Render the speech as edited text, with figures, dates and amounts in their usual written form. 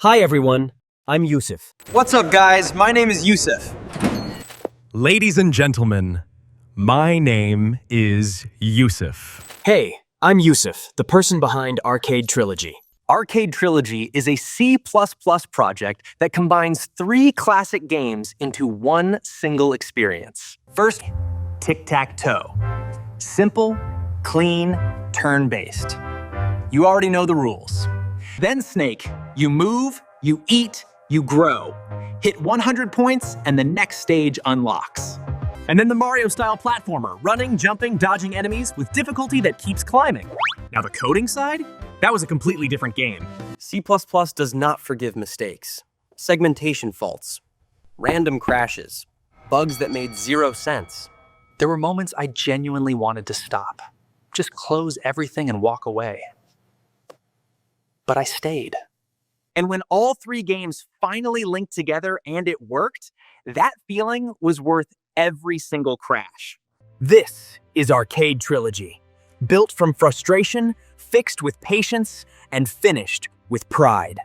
Hi everyone, I'm Yusuf. What's up, guys? My name is Yusuf. Ladies and gentlemen, my name is Yusuf. Hey, I'm Yusuf, the person behind Arcade Trilogy. Arcade Trilogy is a C++ project that combines 3 classic games into one single experience. First, tic-tac-toe. Simple, clean, turn-based. You already know the rules. Then Snake. You move, you eat, you grow. Hit 100 points and the next stage unlocks. And then the Mario-style platformer, running, jumping, dodging enemies with difficulty that keeps climbing. Now the coding side? That was a completely different game. C++ does not forgive mistakes, segmentation faults, random crashes, bugs that made 0 sense. There were moments I genuinely wanted to stop, just close everything and walk away. But I stayed. And when all 3 games finally linked together and it worked, that feeling was worth every single crash. This is Arcade Trilogy, built from frustration, fixed with patience, and finished with pride.